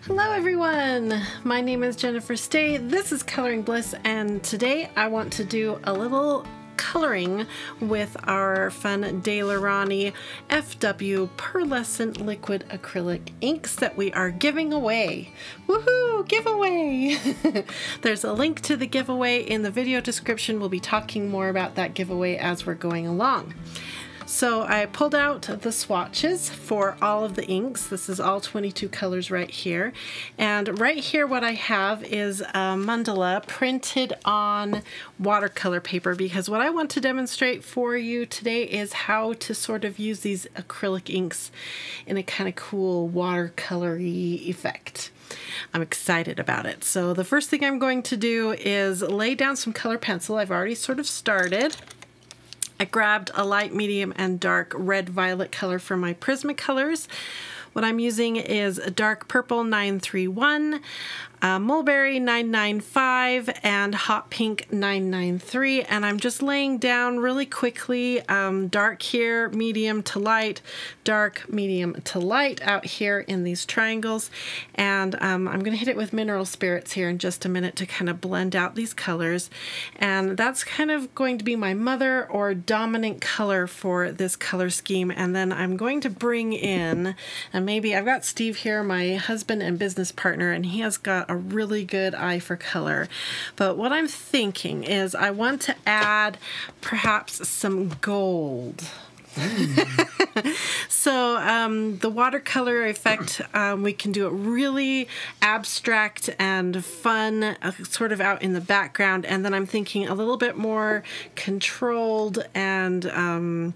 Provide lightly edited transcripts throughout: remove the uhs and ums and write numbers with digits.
Hello everyone, my name is Jennifer Stay, this is Coloring Bliss, and today I want to do a little coloring with our fun Rowney FW Pearlescent Liquid Acrylic Inks that we are giving away. Woohoo! Giveaway! There's a link to the giveaway in the video description. We'll be talking more about that giveaway as we're going along. So I pulled out the swatches for all of the inks. This is all 22 colors right here. And right here what I have is a mandala printed on watercolor paper, because what I want to demonstrate for you today is how to sort of use these acrylic inks in a kind of cool watercolory effect. I'm excited about it. So the first thing I'm going to do is lay down some color pencil. I've already sort of started. I grabbed a light, medium, and dark red-violet color for my Prismacolors. What I'm using is a dark purple 931, mulberry 995, and hot pink 993. And I'm just laying down really quickly, dark here, medium to light, dark, medium to light out here in these triangles. And I'm going to hit it with mineral spirits here in just a minute to kind of blend out these colors. And that's kind of going to be my mother or dominant color for this color scheme. And then I'm going to bring in, and maybe I've got Steve here, my husband and business partner, and he has got a really good eye for color. But what I'm thinking is I want to add perhaps some gold. So the watercolor effect, we can do it really abstract and fun, sort of out in the background, and then I'm thinking a little bit more controlled and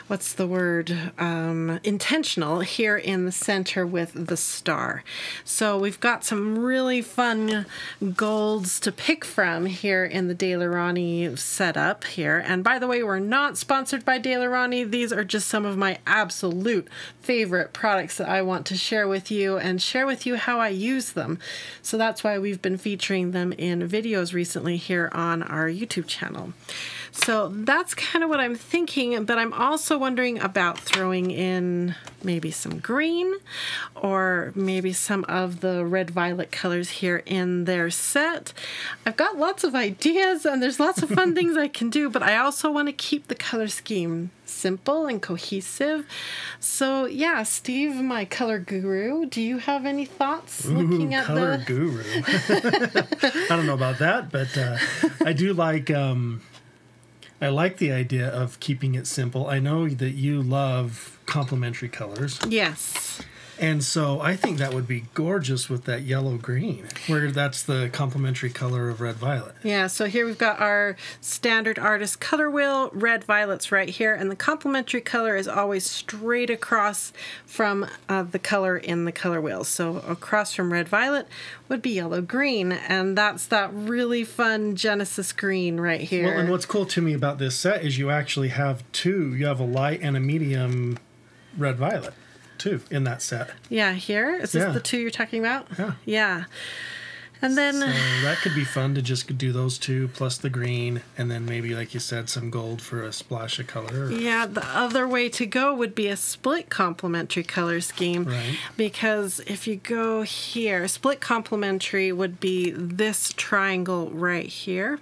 what's the word, intentional here in the center with the star. So we've got some really fun golds to pick from here in the Rowney setup here. And by the way, we're not sponsored by Rowney. These are just some of my absolute favorite products that I want to share with you and share with you how I use them. So that's why we've been featuring them in videos recently here on our YouTube channel. So that's kind of what I'm thinking, but I'm also wondering about throwing in maybe some green or maybe some of the red-violet colors here in their set. I've got lots of ideas and there's lots of fun things I can do, but I also want to keep the color scheme simple and cohesive. So yeah, Steve, my color guru, do you have any thoughts looking at color the... guru? I don't know about that, but I do like... I like the idea of keeping it simple. I know that you love complementary colors. Yes. And so I think that would be gorgeous with that yellow-green, where that's the complementary color of red-violet. Yeah, so here we've got our standard artist color wheel, red-violet's right here, and the complementary color is always straight across from the color in the color wheel. So across from red-violet would be yellow-green, and that's that really fun Genesis green right here. Well, and what's cool to me about this set is you actually have two. You have a light and a medium red-violet. Too in that set. Yeah, here? Is this the two you're talking about? Yeah. Yeah. And then... So that could be fun to just do those two plus the green, and then maybe, like you said, some gold for a splash of color. Yeah, the other way to go would be a split complementary color scheme. Right. Because if you go here, split complementary would be this triangle right here.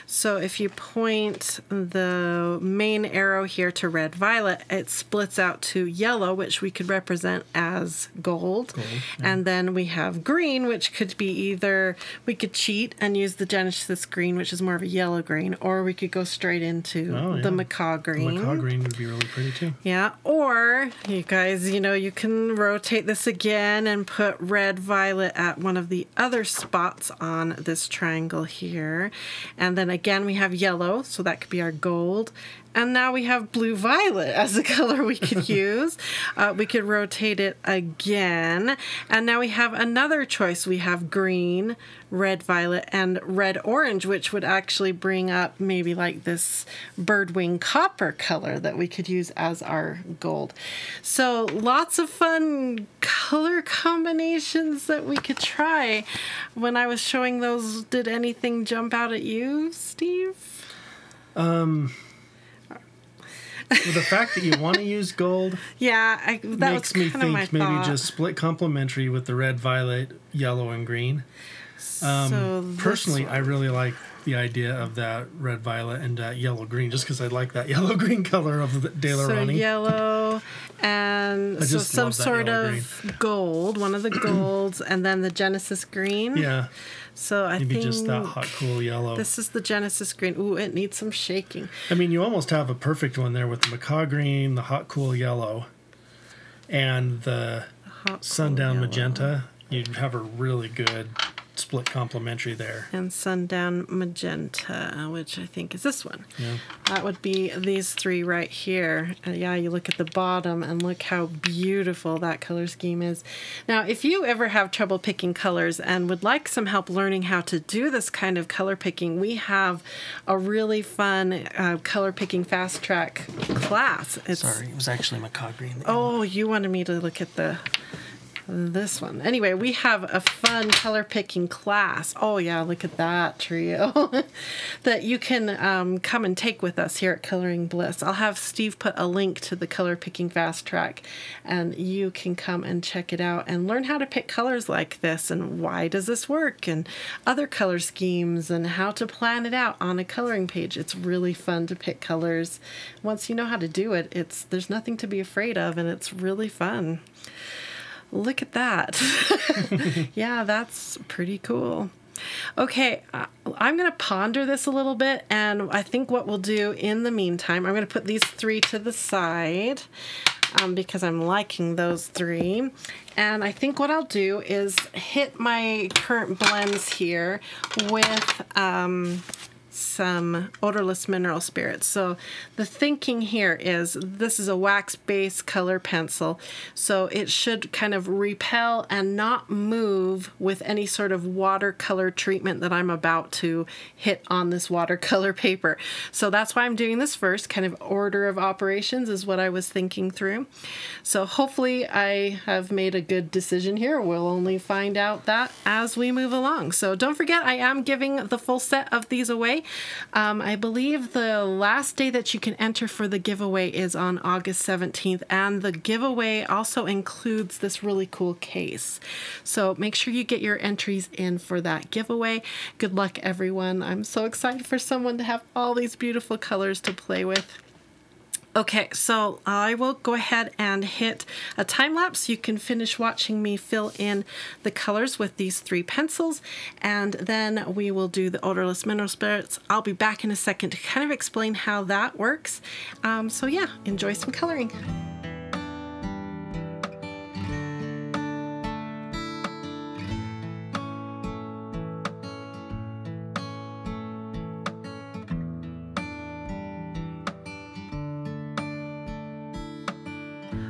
So if you point the main arrow here to red-violet, it splits out to yellow, which we could represent as gold. Yeah. And then we have green, which could be either, we could cheat and use the Genesis green, which is more of a yellow green, or we could go straight into the macaw green. The macaw green would be really pretty too. Yeah, or you guys, you know, you can rotate this again and put red-violet at one of the other spots on this triangle here. And then again, we have yellow, so that could be our gold. And now we have blue-violet as a color we could use. We could rotate it again. And now we have another choice. We have green, red-violet, and red-orange, which would actually bring up maybe like this birdwing copper color that we could use as our gold. So lots of fun color combinations that we could try. When I was showing those, did anything jump out at you, Steve? With the fact that you want to use gold, Yeah, that makes was me kind of my think maybe thought. just split complementary with the red, violet, yellow, and green. So Personally, I really like the idea of that red, violet, and yellow, green, just because I like that yellow, green color of the De La so Rowney. yellow and so just some love that sort yellow of gold, one of the golds, and then the Genesis green. Yeah, So I maybe think just that hot, cool yellow. this is the Genesis green. Ooh, it needs some shaking. I mean, you almost have a perfect one there with the macaw green, the hot, cool yellow, and the Hot, sundown cool yellow. magenta. You'd have a really good split complementary there. And sundown magenta, which I think is this one. Yeah. That would be these three right here. Yeah, you look at the bottom and look how beautiful that color scheme is. Now, if you ever have trouble picking colors and would like some help learning how to do this kind of color picking, we have a really fun color picking fast track class. Sorry, it was actually macaw green. Oh, you wanted me to look at this one. Anyway, we have a fun color picking class. Oh yeah, look at that trio that you can come and take with us here at Coloring Bliss. I'll have Steve put a link to the color picking fast track and you can come and check it out and learn how to pick colors like this and why does this work and other color schemes and how to plan it out on a coloring page. It's really fun to pick colors. Once you know how to do it, there's nothing to be afraid of and it's really fun. Look at that. Yeah, that's pretty cool. Okay, I'm going to ponder this a little bit, and I think what we'll do in the meantime, I'm going to put these three to the side because I'm liking those three. And I think what I'll do is hit my current blends here with some odorless mineral spirits. So the thinking here is this is a wax-based color pencil, so it should kind of repel and not move with any sort of watercolor treatment that I'm about to hit on this watercolor paper. So that's why I'm doing this first, kind of order of operations is what I was thinking through. So hopefully I have made a good decision here. We'll only find out that as we move along. So don't forget, I am giving the full set of these away. I believe the last day that you can enter for the giveaway is on August 17th, and the giveaway also includes this really cool case. So make sure you get your entries in for that giveaway. Good luck, everyone. I'm so excited for someone to have all these beautiful colors to play with. Okay, so I will go ahead and hit a time lapse so you can finish watching me fill in the colors with these three pencils, and then we will do the odorless mineral spirits. I'll be back in a second to kind of explain how that works. So yeah, enjoy some coloring.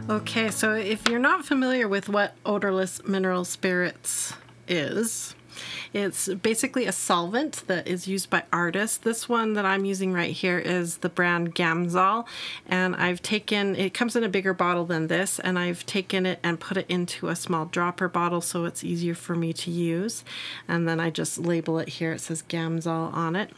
Okay, so if you're not familiar with what odorless mineral spirits is, it's basically a solvent that is used by artists. This one that I'm using right here is the brand Gamsol, and I've taken, it comes in a bigger bottle than this, and I've taken it and put it into a small dropper bottle so it's easier for me to use. And then I just label it here, it says Gamsol on it.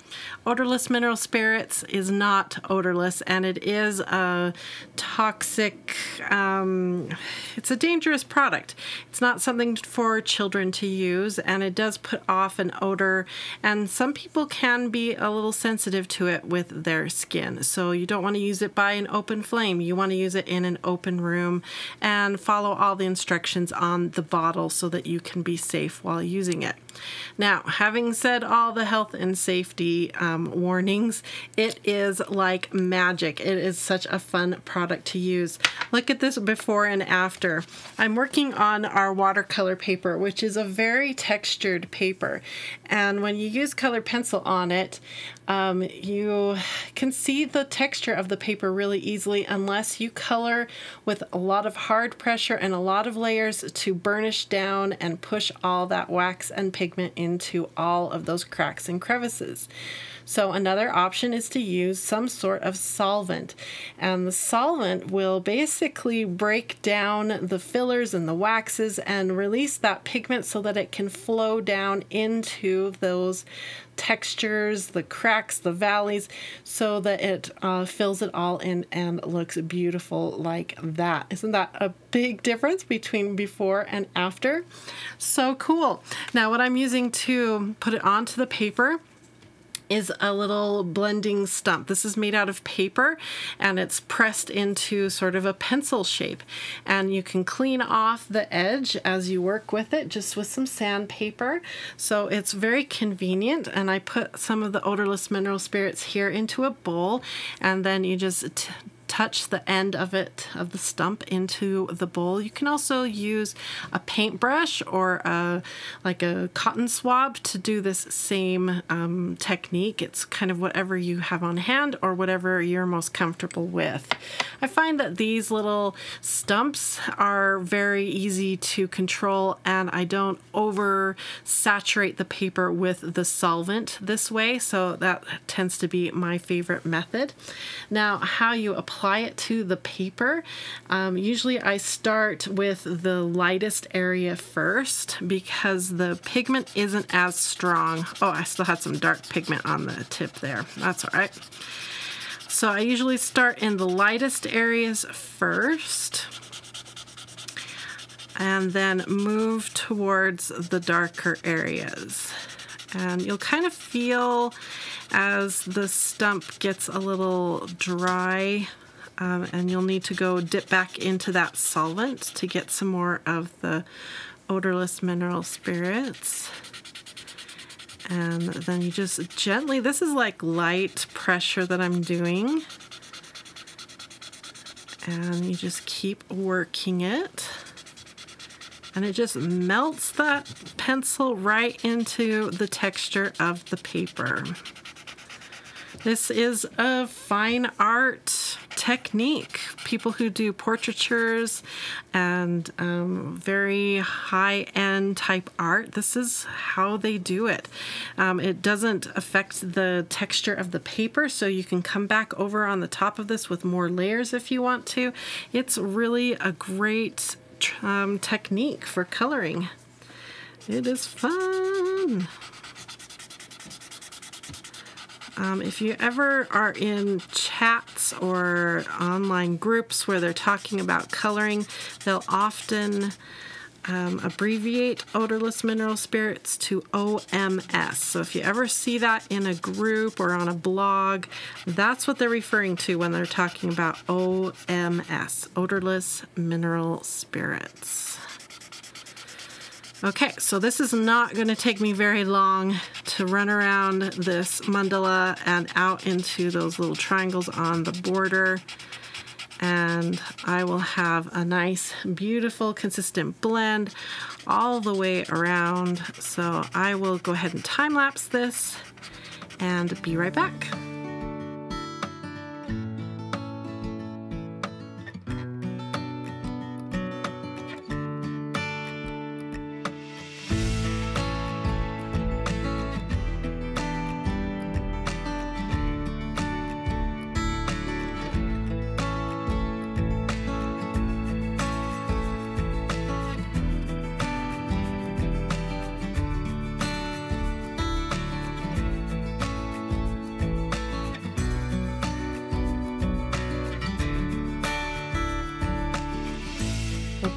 Odorless mineral spirits is not odorless, and it is a toxic, it's a dangerous product. It's not something for children to use, and it does put off an odor, and some people can be a little sensitive to it with their skin. So you don't want to use it by an open flame. You want to use it in an open room and follow all the instructions on the bottle so that you can be safe while using it. Now, having said all the health and safety warnings, it is like magic. It is such a fun product to use. Look at this before and after. I'm working on our watercolor paper, which is a very textured paper. And when you use color pencil on it, you can see the texture of the paper really easily unless you color with a lot of hard pressure and a lot of layers to burnish down and push all that wax and pigment into all of those cracks and crevices. So another option is to use some sort of solvent, and the solvent will basically break down the fillers and the waxes and release that pigment so that it can flow down into those textures, the cracks, the valleys, so that it fills it all in and looks beautiful like that. Isn't that a big difference between before and after? So cool. Now what I'm using to put it onto the paper is a little blending stump. This is made out of paper and it's pressed into sort of a pencil shape, and you can clean off the edge as you work with it just with some sandpaper. So it's very convenient, and I put some of the odorless mineral spirits here into a bowl, and then you just touch the end of it, of the stump, into the bowl. You can also use a paintbrush or like a cotton swab to do this same technique. It's kind of whatever you have on hand or whatever you're most comfortable with. I find that these little stumps are very easy to control, and I don't over saturate the paper with the solvent this way, so that tends to be my favorite method. Now, how you apply it to the paper, usually I start with the lightest area first because the pigment isn't as strong. Oh, I still had some dark pigment on the tip there. That's all right. So I usually start in the lightest areas first and then move towards the darker areas. And you'll kind of feel as the stump gets a little dry, and you'll need to go dip back into that solvent to get some more of the odorless mineral spirits. And then you just gently, this is like light pressure that I'm doing, and you just keep working it. And it just melts that pencil right into the texture of the paper. This is a fine art technique. People who do portraitures and very high-end type art, this is how they do it. It doesn't affect the texture of the paper, so you can come back over on the top of this with more layers if you want to. It's really a great technique for coloring. It is fun. If you ever are in chats or online groups where they're talking about coloring, they'll often abbreviate odorless mineral spirits to OMS. So if you ever see that in a group or on a blog, that's what they're referring to when they're talking about OMS, odorless mineral spirits. Okay, so this is not going to take me very long to run around this mandala and out into those little triangles on the border. And I will have a nice, beautiful, consistent blend all the way around. So I will go ahead and time-lapse this and be right back.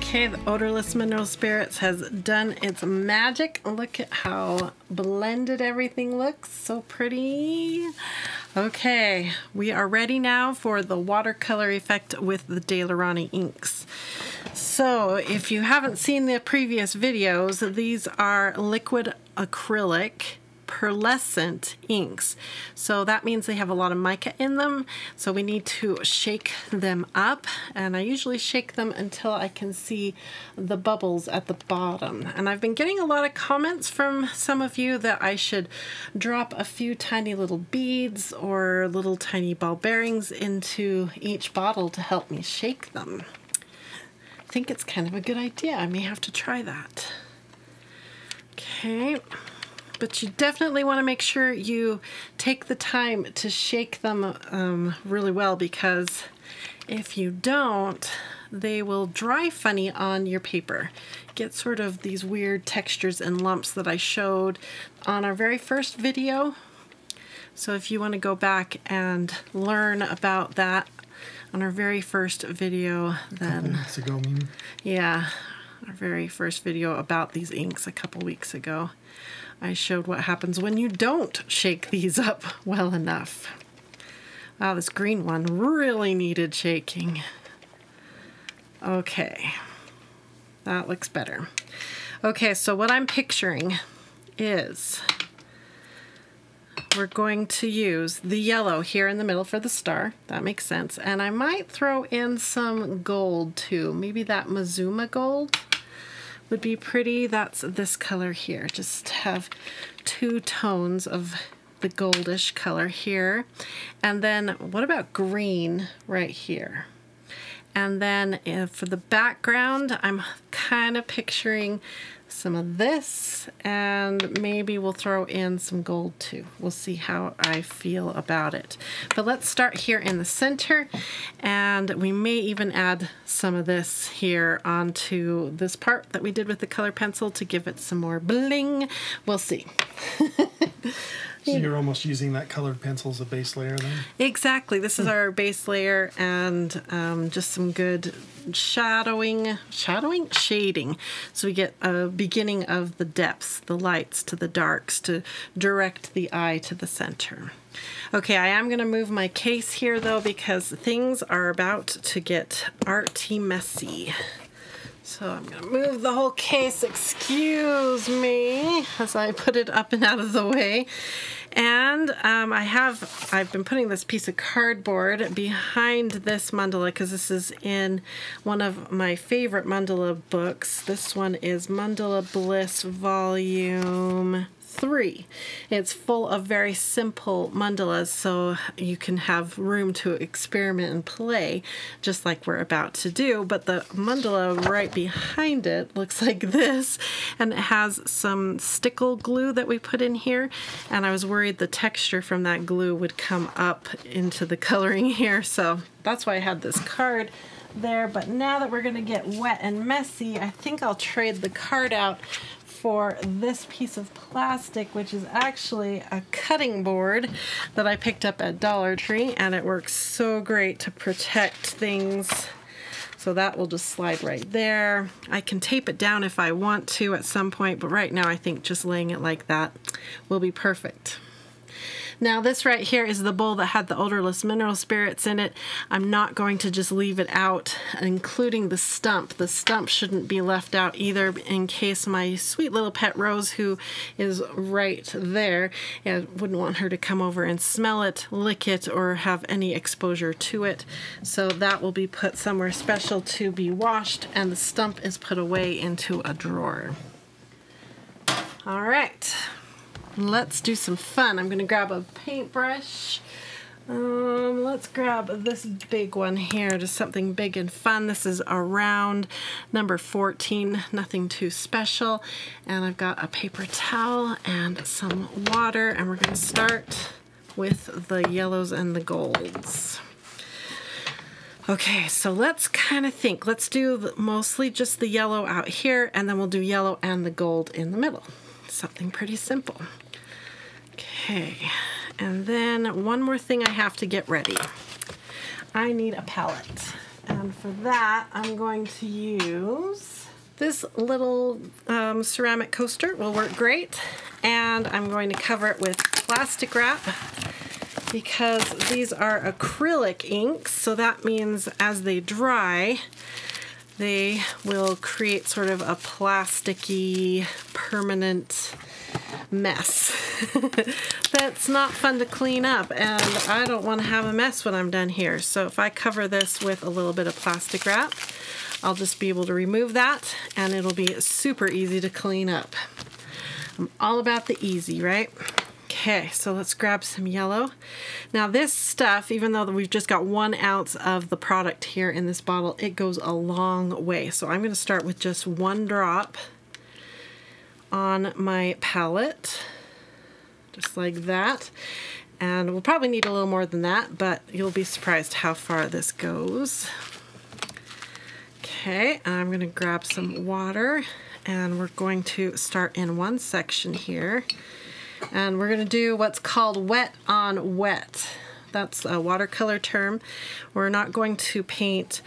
Okay, the odorless mineral spirits has done its magic. Look at how blended everything looks. So pretty. Okay, we are ready now for the watercolor effect with the Daler-Rowney inks. So if you haven't seen the previous videos, these are liquid acrylic pearlescent inks. So that means they have a lot of mica in them. So we need to shake them up, and I usually shake them until I can see the bubbles at the bottom. And I've been getting a lot of comments from some of you that I should drop a few tiny little beads or little tiny ball bearings into each bottle to help me shake them. I think it's kind of a good idea. I may have to try that. Okay. But you definitely want to make sure you take the time to shake them really well, because if you don't, they will dry funny on your paper. Get sort of these weird textures and lumps that I showed on our very first video. So if you want to go back and learn about that on our very first video, then weeks ago, maybe. Yeah, our very first video about these inks a couple weeks ago, I showed what happens when you don't shake these up well enough. Wow, this green one really needed shaking. Okay, that looks better. Okay, so what I'm picturing is we're going to use the yellow here in the middle for the star. That makes sense. And I might throw in some gold too. Maybe that Mazuma gold would be pretty. That's this color here. Just have two tones of the goldish color here. And then what about green right here? And then for the background, I'm kind of picturing some of this, and maybe we'll throw in some gold too. We'll see how I feel about it. But let's start here in the center, and we may even add some of this here onto this part that we did with the color pencil to give it some more bling. We'll see. So you're almost using that colored pencil as a base layer then? Exactly. This is our base layer, and just some good shading. So we get a beginning of the depths, the lights to the darks to direct the eye to the center. Okay, I am going to move my case here though, because things are about to get arty messy. So I'm going to move the whole case, excuse me, as I put it up and out of the way. And I've been putting this piece of cardboard behind this mandala because this is in one of my favorite mandala books. This one is Mandala Bliss Volume 3. It's full of very simple mandalas, so you can have room to experiment and play just like we're about to do. But the mandala right behind it looks like this, and it has some stickle glue that we put in here, and I was worried the texture from that glue would come up into the coloring here, so that's why I had this card there. But now that we're going to get wet and messy, I think I'll trade the card out for this piece of plastic, which is actually a cutting board that I picked up at Dollar Tree, and it works so great to protect things. So that will just slide right there. I can tape it down if I want to at some point, but right now I think just laying it like that will be perfect. Now this right here is the bowl that had the odorless mineral spirits in it. I'm not going to just leave it out, including the stump. The stump shouldn't be left out either, in case my sweet little pet Rose, who is right there, I wouldn't want her to come over and smell it, lick it, or have any exposure to it. So that will be put somewhere special to be washed, and the stump is put away into a drawer. All right. Let's do some fun. I'm going to grab a paintbrush. Let's grab this big one here, just something big and fun. This is a round number 14, nothing too special. And I've got a paper towel and some water, and we're going to start with the yellows and the golds. Okay, so let's kind of think. Let's do mostly just the yellow out here, and then we'll do yellow and the gold in the middle. Something pretty simple. Okay, and then one more thing I have to get ready. I need a palette, and for that I'm going to use this little ceramic coaster. Will work great, and I'm going to cover it with plastic wrap because these are acrylic inks, so that means as they dry they will create sort of a plasticky permanent mess that's not fun to clean up, and I don't want to have a mess when I'm done here. So if I cover this with a little bit of plastic wrap, I'll just be able to remove that, and it'll be super easy to clean up. I'm all about the easy, right? Okay, so let's grab some yellow. Now this stuff, even though we've just got 1 ounce of the product here in this bottle, it goes a long way. So I'm going to start with just 1 drop on my palette, just like that. And we'll probably need a little more than that, but you'll be surprised how far this goes. Okay, I'm going to grab some water and we're going to start in one section here. And we're going to do what's called wet on wet. That's a watercolor term. We're not going to paint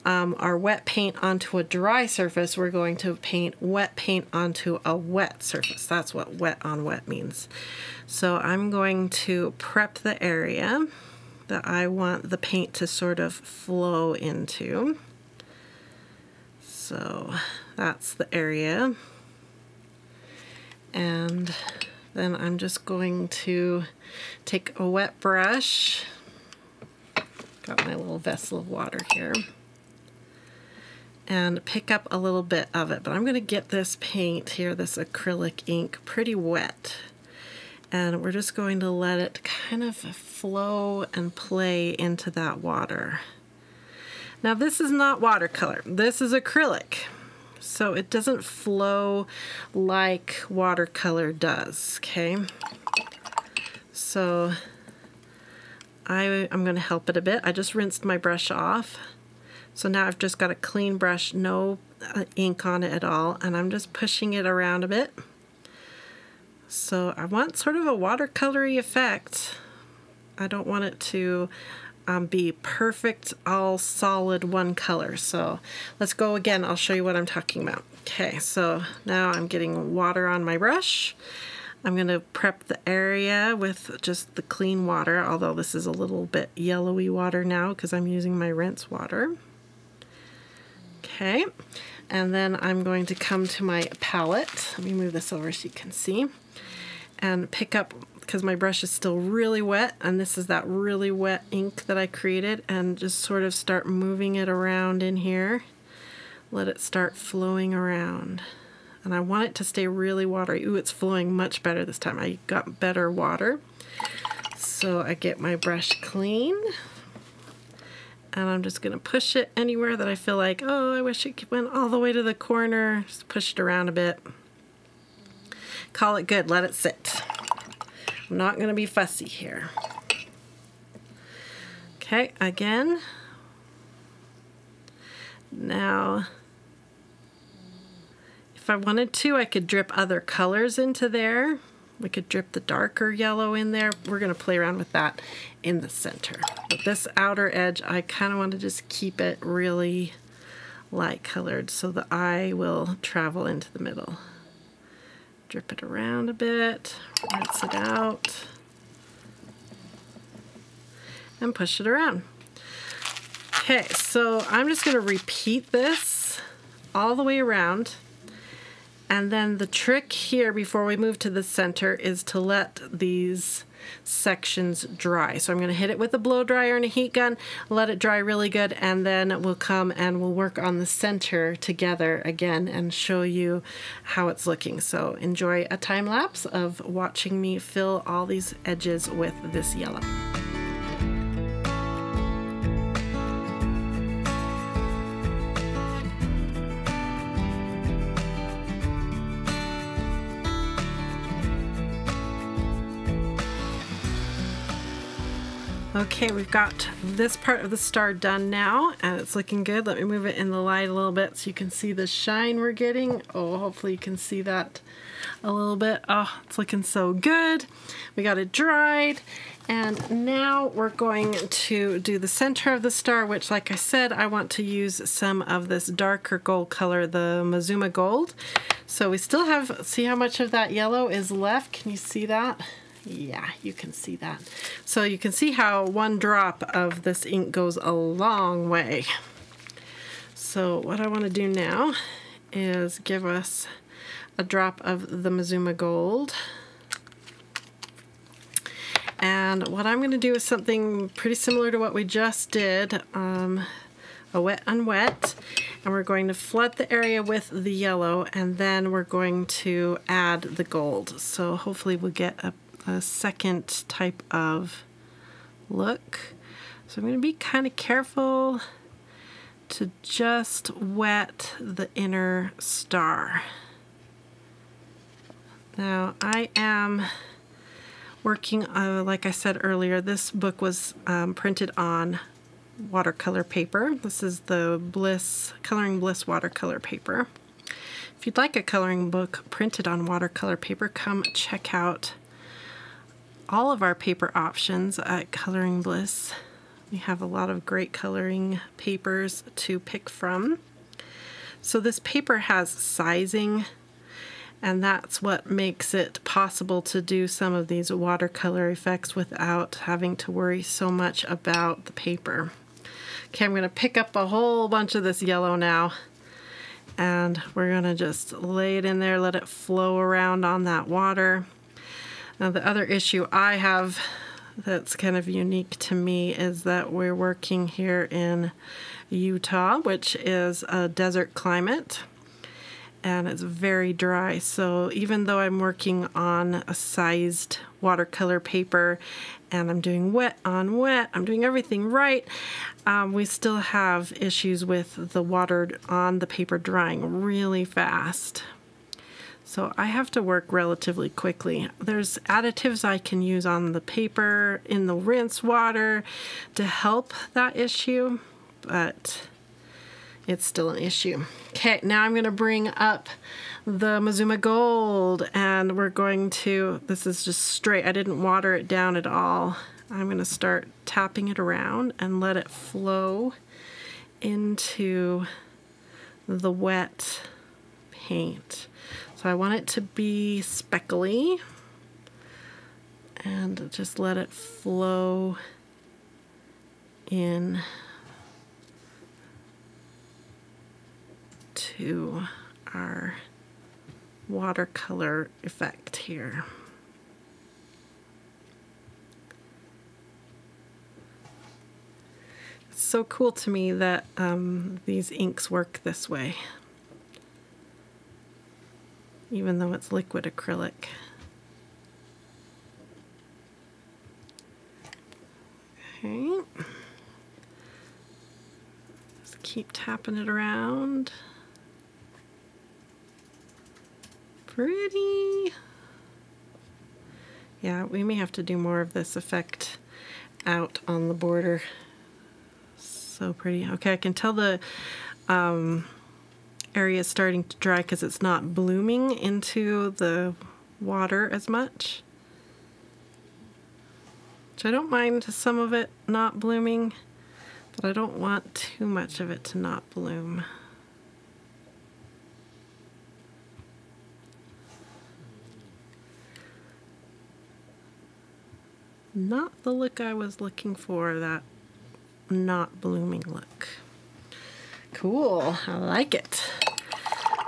our wet paint onto a dry surface. We're going to paint wet paint onto a wet surface. That's what wet on wet means. So I'm going to prep the area that I want the paint to sort of flow into. So that's the area. And then I'm just going to take a wet brush, got my little vessel of water here, and pick up a little bit of it. But I'm going to get this paint here, this acrylic ink, pretty wet. And we're just going to let it kind of flow and play into that water. Now this is not watercolor, this is acrylic. So it doesn't flow like watercolor does, okay? So I'm going to help it a bit. I just rinsed my brush off. So now I've just got a clean brush, no ink on it at all, and I'm just pushing it around a bit. So I want sort of a watercolory effect. I don't want it to be perfect, all solid one color. So let's go again. I'll show you what I'm talking about. Okay, so now I'm getting water on my brush. I'm going to prep the area with just the clean water, although this is a little bit yellowy water now because I'm using my rinse water. Okay, and then I'm going to come to my palette. Let me move this over so you can see. And pick up, because my brush is still really wet, and this is that really wet ink that I created, and just sort of start moving it around in here. Let it start flowing around. And I want it to stay really watery. Ooh, it's flowing much better this time. I got better water. So I get my brush clean, and I'm just gonna push it anywhere that I feel like, oh, I wish it went all the way to the corner. Just push it around a bit. Call it good, let it sit. I'm not going to be fussy here. Okay, again. Now, if I wanted to, I could drip other colors into there. We could drip the darker yellow in there. We're going to play around with that in the center. But this outer edge, I kind of want to just keep it really light colored so the eye will travel into the middle. Drip it around a bit, rinse it out, and push it around. Okay, so I'm just going to repeat this all the way around, and then the trick here before we move to the center is to let these sections dry. So I'm going to hit it with a blow dryer and a heat gun, let it dry really good, and then we'll come and we'll work on the center together again and show you how it's looking. So enjoy a time lapse of watching me fill all these edges with this yellow. Okay, we've got this part of the star done now, and it's looking good. Let me move it in the light a little bit so you can see the shine we're getting. Oh, hopefully you can see that a little bit. Oh, it's looking so good. We got it dried, and now we're going to do the center of the star, which, like I said, I want to use some of this darker gold color, the Mazuma Gold. So we still have, see how much of that yellow is left? Can you see that? Yeah, you can see that. So you can see how one drop of this ink goes a long way. So what I want to do now is give us a drop of the Mazuma Gold. And what I'm going to do is something pretty similar to what we just did, a wet on wet. And we're going to flood the area with the yellow, and then we're going to add the gold. So hopefully we'll get a second type of look. So I'm going to be kind of careful to just wet the inner star. Now I am working, like I said earlier, this book was printed on watercolor paper. This is the Bliss, Coloring Bliss watercolor paper. If you'd like a coloring book printed on watercolor paper, come check out all of our paper options at Coloring Bliss. We have a lot of great coloring papers to pick from. So this paper has sizing, and that's what makes it possible to do some of these watercolor effects without having to worry so much about the paper. Okay, I'm going to pick up a whole bunch of this yellow now, and we're going to just lay it in there, let it flow around on that water. Now the other issue I have that's kind of unique to me is that we're working here in Utah, which is a desert climate, and it's very dry. So even though I'm working on a sized watercolor paper and I'm doing wet on wet, I'm doing everything right, we still have issues with the water on the paper drying really fast. So I have to work relatively quickly. There's additives I can use on the paper in the rinse water to help that issue, but it's still an issue. Okay, now I'm going to bring up the Mazuma Gold, and we're going to, this is just straight, I didn't water it down at all. I'm going to start tapping it around and let it flow into the wet paint. So I want it to be speckly, and just let it flow in to our watercolor effect here. It's so cool to me that these inks work this way, even though it's liquid acrylic. Okay. Just keep tapping it around. Pretty. Yeah, we may have to do more of this effect out on the border. So pretty. Okay, I can tell the area is starting to dry because it's not blooming into the water as much. Which I don't mind some of it not blooming, but I don't want too much of it to not bloom. Not the look I was looking for, that not blooming look. Cool, I like it.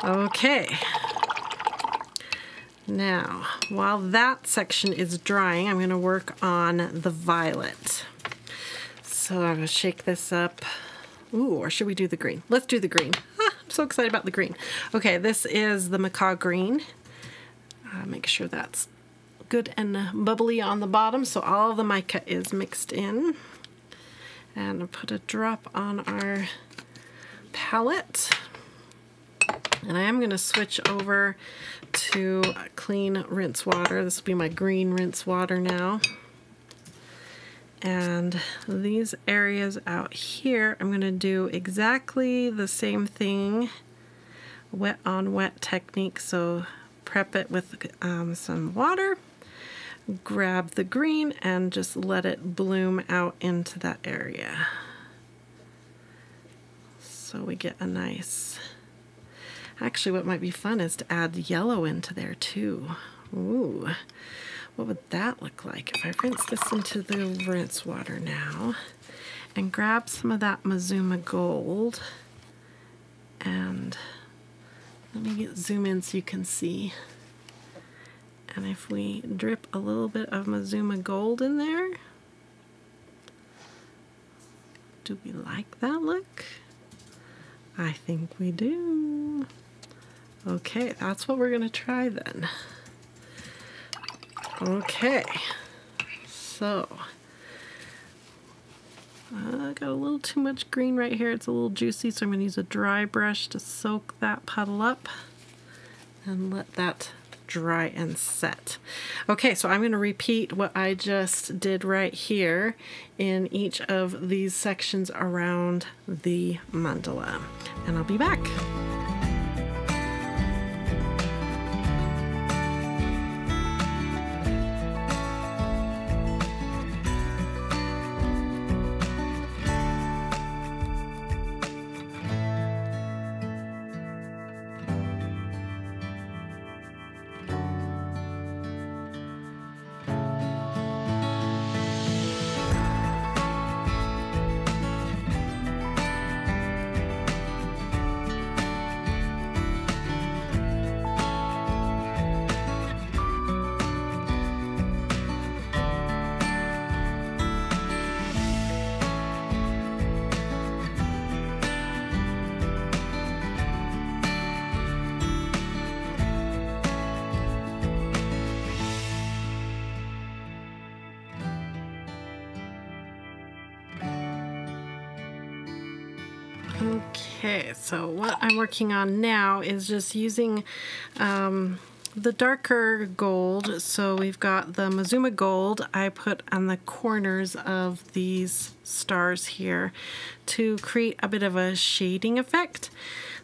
Okay. Now, while that section is drying, I'm going to work on the violet. So I'm going to shake this up. Ooh, or should we do the green? Let's do the green. Ah, I'm so excited about the green. Okay, this is the macaw green. Make sure that's good and bubbly on the bottom, so all of the mica is mixed in. And I'll put a drop on our palette. And I am going to switch over to clean rinse water. This will be my green rinse water now. And these areas out here, I'm going to do exactly the same thing, wet on wet technique. So prep it with some water, grab the green, and just let it bloom out into that area. So we get a nice... Actually, what might be fun is to add yellow into there too. Ooh, what would that look like if I rinse this into the rinse water now and grab some of that Mazuma Gold, and let me zoom in so you can see. And if we drip a little bit of Mazuma Gold in there, do we like that look? I think we do. Okay, that's what we're going to try then. Okay, so I got a little too much green right here. It's a little juicy, so I'm going to use a dry brush to soak that puddle up and let that dry and set. Okay, so I'm going to repeat what I just did right here in each of these sections around the mandala, and I'll be back. Okay, so what I'm working on now is just using the darker gold. So we've got the Mazuma gold I put on the corners of these stars here to create a bit of a shading effect.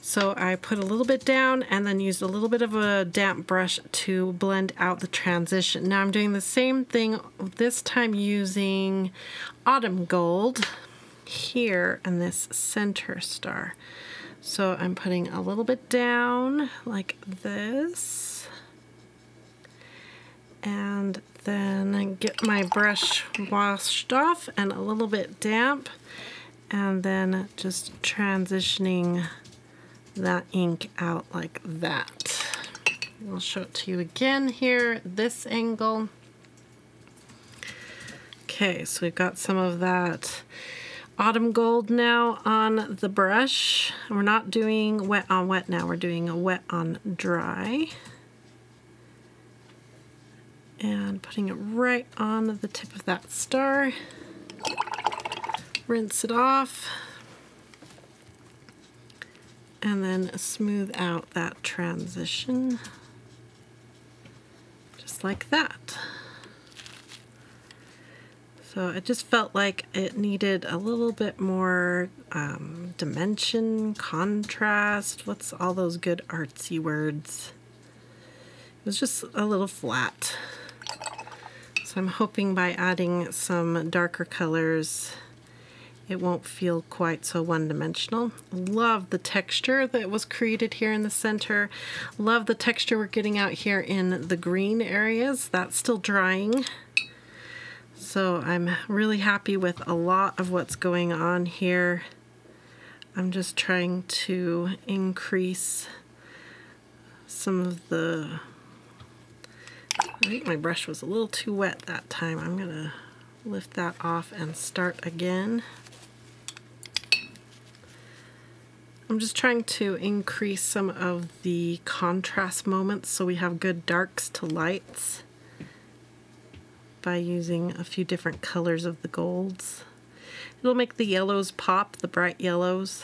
So I put a little bit down and then used a little bit of a damp brush to blend out the transition. Now I'm doing the same thing, this time using autumn gold here in this center star. So I'm putting a little bit down like this, and then I get my brush washed off and a little bit damp, and then just transitioning that ink out like that. I'll show it to you again here, this angle. Okay, so we've got some of that autumn gold now on the brush. We're not doing wet on wet now, we're doing a wet on dry. And putting it right on the tip of that star. Rinse it off. And then smooth out that transition. Just like that. So it just felt like it needed a little bit more dimension, contrast. What's all those good artsy words? It was just a little flat. So I'm hoping by adding some darker colors, it won't feel quite so one-dimensional. Love the texture that was created here in the center. Love the texture we're getting out here in the green areas. That's still drying. So I'm really happy with a lot of what's going on here. I'm just trying to increase some of the... I think my brush was a little too wet that time. I'm gonna lift that off and start again. I'm just trying to increase some of the contrast moments so we have good darks to lights by using a few different colors of the golds. It'll make the yellows pop, the bright yellows.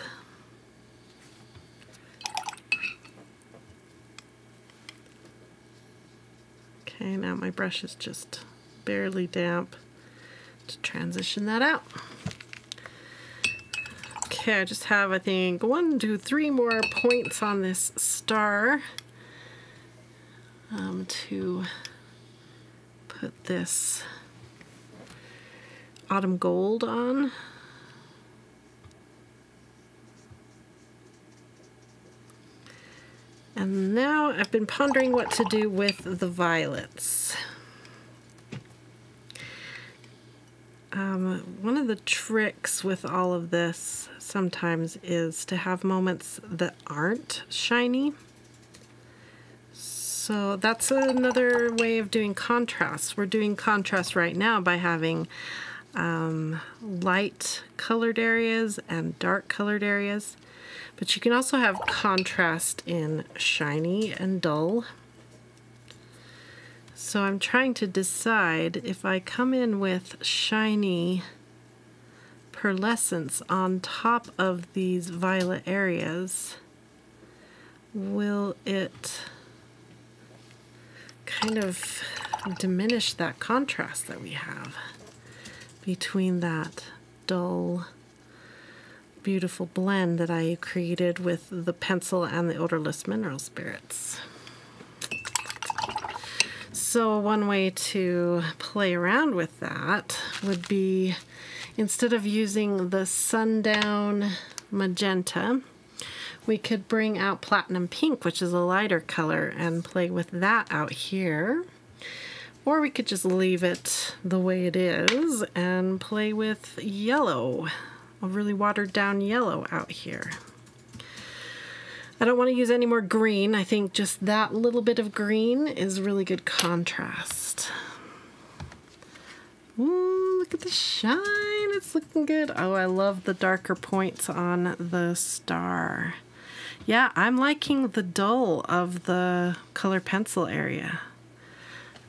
Okay, now my brush is just barely damp to transition that out. Okay, I just have, I think, 1, 2, 3 more points on this star to put this autumn gold on. And now I've been pondering what to do with the violets. One of the tricks with all of this sometimes is to have moments that aren't shiny. So that's another way of doing contrast. We're doing contrast right now by having light colored areas and dark colored areas. But you can also have contrast in shiny and dull. So I'm trying to decide if I come in with shiny pearlescence on top of these violet areas, will it kind of diminish that contrast that we have between that dull, beautiful blend that I created with the pencil and the odorless mineral spirits. So one way to play around with that would be, instead of using the sundown magenta, we could bring out platinum pink, which is a lighter color, and play with that out here. Or we could just leave it the way it is and play with yellow, a really watered down yellow out here. I don't want to use any more green. I think just that little bit of green is really good contrast. Ooh, look at the shine. It's looking good. Oh, I love the darker points on the star. Yeah, I'm liking the dull of the color pencil area.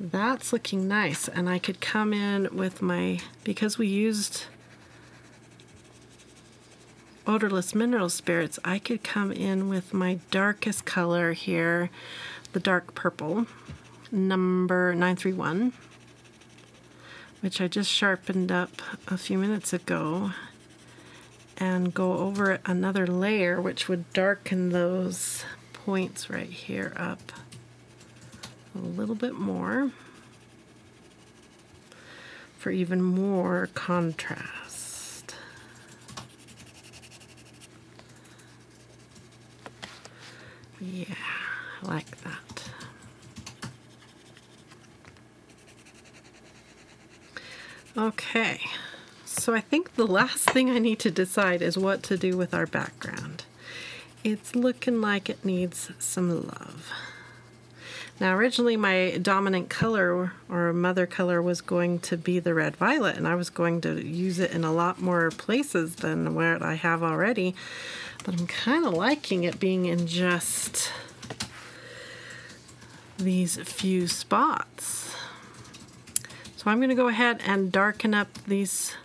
That's looking nice. And I could come in with my, because we used odorless mineral spirits, I could come in with my darkest color here, the dark purple, number 931, which I just sharpened up a few minutes ago, and go over another layer which would darken those points right here up a little bit more for even more contrast. Yeah, I like that. Okay, so I think the last thing I need to decide is what to do with our background. It's looking like it needs some love. Now originally my dominant color or mother color was going to be the red violet, and I was going to use it in a lot more places than where I have already, but I'm kind of liking it being in just these few spots. So I'm going to go ahead and darken up these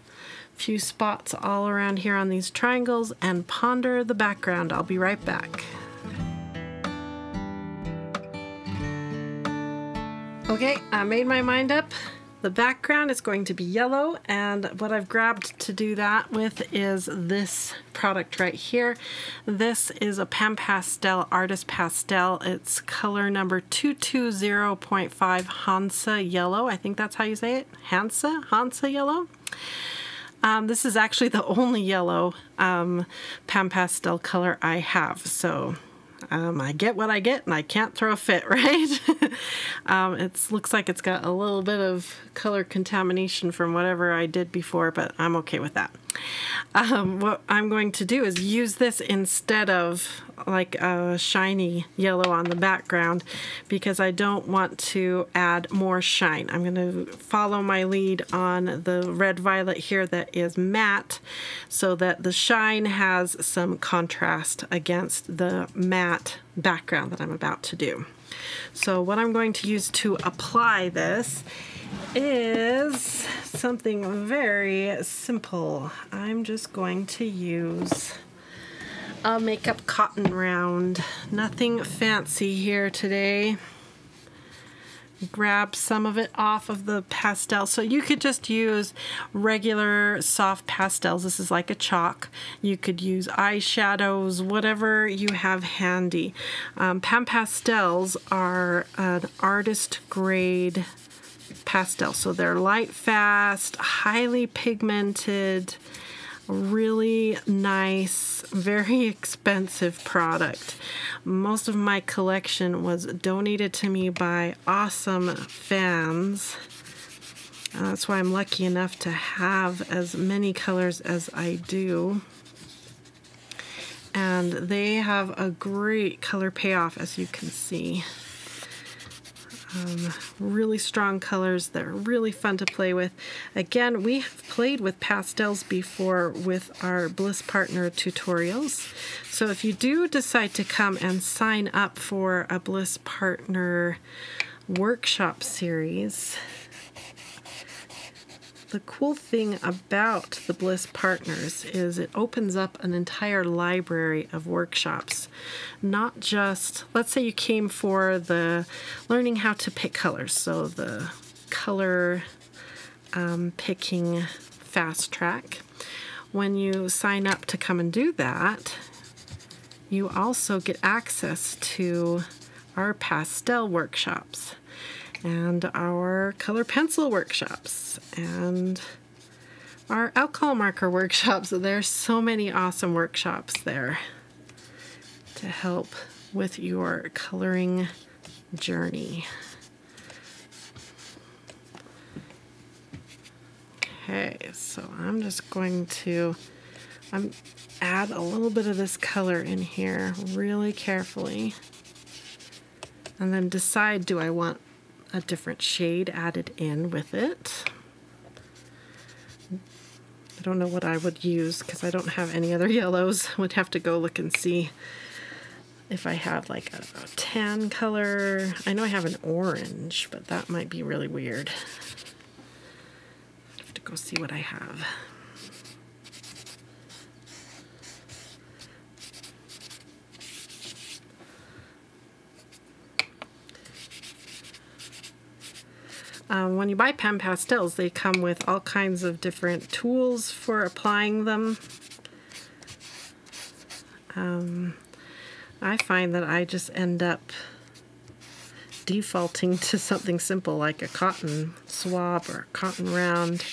few spots all around here on these triangles and ponder the background. I'll be right back. Okay, I made my mind up. The background is going to be yellow, and what I've grabbed to do that with is this product right here. This is a Pam Pastel Artist Pastel. It's color number 220.5 Hansa Yellow. I think that's how you say it. Hansa Yellow. This is actually the only yellow Pam Pastel color I have, so I get what I get, and I can't throw a fit, right? It looks like it's got a little bit of color contamination from whatever I did before, but I'm okay with that. What I'm going to do is use this instead of like a shiny yellow on the background, because I don't want to add more shine. I'm going to follow my lead on the red violet here that is matte, so that the shine has some contrast against the matte background that I'm about to do. So what I'm going to use to apply this is something very simple. I'm just going to use a makeup cotton round. Nothing fancy here today. Grab some of it off of the pastel. So you could just use regular soft pastels. This is like a chalk. You could use eyeshadows, whatever you have handy. Pam Pastels are an artist grade pastel. So they're light, fast, highly pigmented, really nice, very expensive product. Most of my collection was donated to me by awesome fans. That's why I'm lucky enough to have as many colors as I do. And they have a great color payoff, as you can see. Really strong colors that are really fun to play with. Again, we have played with pastels before with our Bliss Partner tutorials. So if you do decide to come and sign up for a Bliss Partner workshop series, the cool thing about the Bliss Partners is it opens up an entire library of workshops. Not just, let's say you came for the learning how to pick colors, so the color picking fast track. When you sign up to come and do that, you also get access to our pastel workshops and our color pencil workshops and our alcohol marker workshops. There's so many awesome workshops there to help with your coloring journey. Okay, so I'm just going to add a little bit of this color in here really carefully, and then decide, do I want a different shade added in with it? I don't know what I would use because I don't have any other yellows. Would have to go look and see if I have like a tan color. I know I have an orange, but that might be really weird. I have to go see what I have. When you buy Pam Pastels, they come with all kinds of different tools for applying them. I find that I just end up defaulting to something simple like a cotton swab or a cotton round.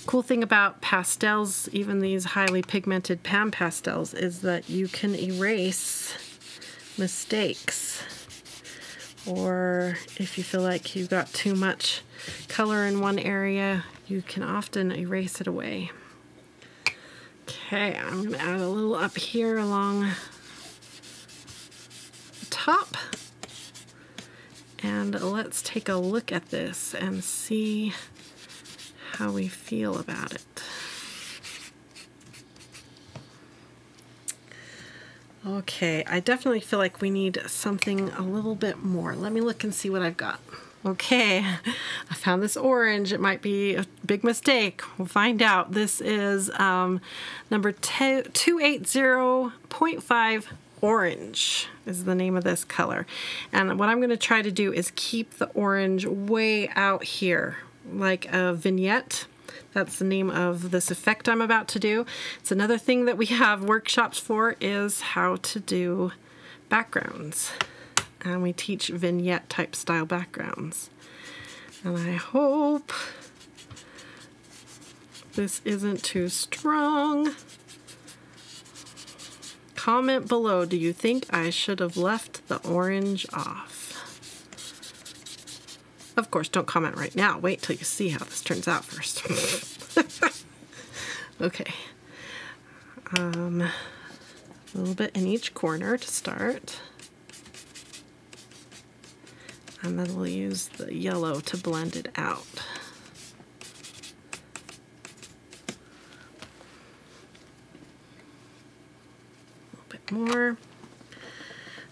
Cool thing about pastels, even these highly pigmented Pam Pastels, is that you can erase mistakes. Or if you feel like you've got too much color in one area, you can often erase it away. Okay, I'm going to add a little up here along the top. And let's take a look at this and see how we feel about it. Okay, I definitely feel like we need something a little bit more. Let me look and see what I've got. Okay, I found this orange. It might be a big mistake. We'll find out. This is number 280.5 orange is the name of this color. And what I'm going to try to do is keep the orange way out here, like a vignette. That's the name of this effect I'm about to do. It's another thing that we have workshops for, is how to do backgrounds. And we teach vignette type style backgrounds. And I hope this isn't too strong. Comment below, do you think I should have left the orange off? Of course, don't comment right now. Wait till you see how this turns out first. Okay. A little bit in each corner to start. And then we'll use the yellow to blend it out. A little bit more.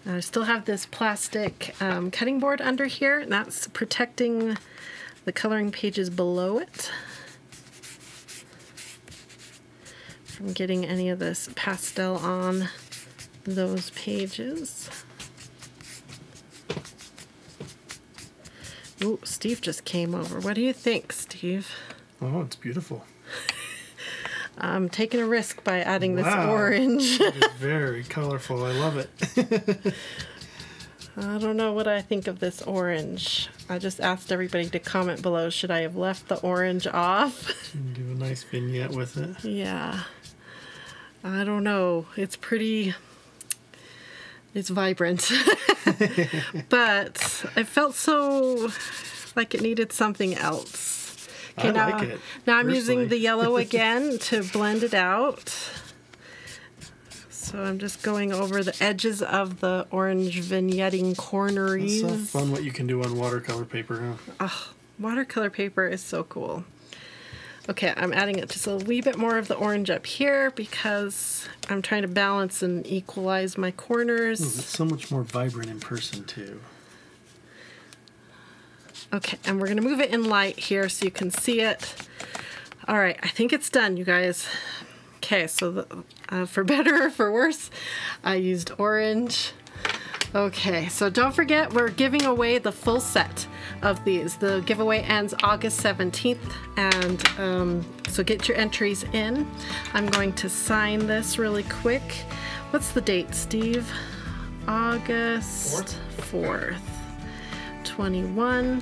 I still have this plastic cutting board under here, and that's protecting the coloring pages below it from getting any of this pastel on those pages. Ooh, Steve just came over. What do you think, Steve? Oh, it's beautiful. I'm taking a risk by adding this Wow. orange. It is very colorful. I love it. I don't know what I think of this orange. I just asked everybody to comment below, should I have left the orange off? Do a nice vignette with it. Yeah. I don't know. It's pretty... It's vibrant. But I felt so like it needed something else. Okay, I like it. Now I'm using personally. the yellow again to blend it out. So I'm just going over the edges of the orange vignetting corneries. It's so fun what you can do on watercolor paper, huh? Oh, watercolor paper is so cool. Okay, I'm adding it just a wee bit more of the orange up here because I'm trying to balance and equalize my corners. It's so much more vibrant in person, too. Okay, and we're gonna move it in light here so you can see it. All right, I think it's done, you guys. Okay, so for better or for worse, I used orange. Okay, so don't forget we're giving away the full set of these. The giveaway ends August 17th, and so get your entries in. I'm going to sign this really quick. What's the date, Steve? August 4th, 21.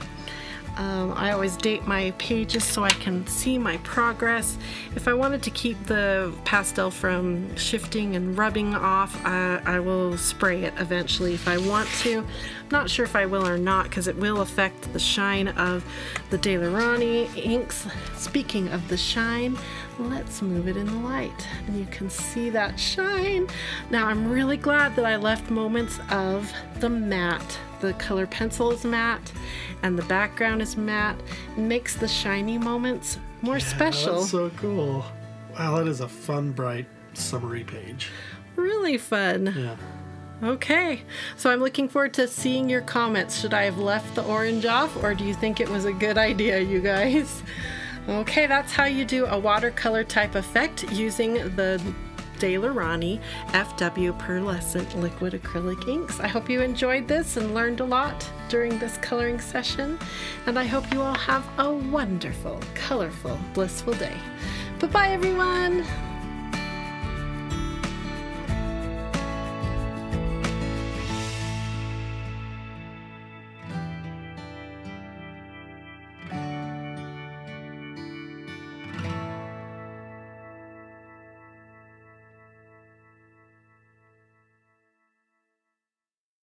I always date my pages so I can see my progress. If I wanted to keep the pastel from shifting and rubbing off, I will spray it eventually if I want to. I'm not sure if I will or not because it will affect the shine of the Rowney inks. Speaking of the shine, let's move it in the light and you can see that shine. Now I'm really glad that I left moments of the matte. The color pencil is matte and the background is matte. It makes the shiny moments more special. That's so cool. Wow, that is a fun, bright summary page. Really fun. Yeah. Okay, so I'm looking forward to seeing your comments. Should I have left the orange off, or do you think it was a good idea, you guys? Okay, that's how you do a watercolor type effect using the Rowney FW Pearlescent liquid acrylic inks. I hope you enjoyed this and learned a lot during this coloring session, and I hope you all have a wonderful, colorful, blissful day. Bye-bye, everyone!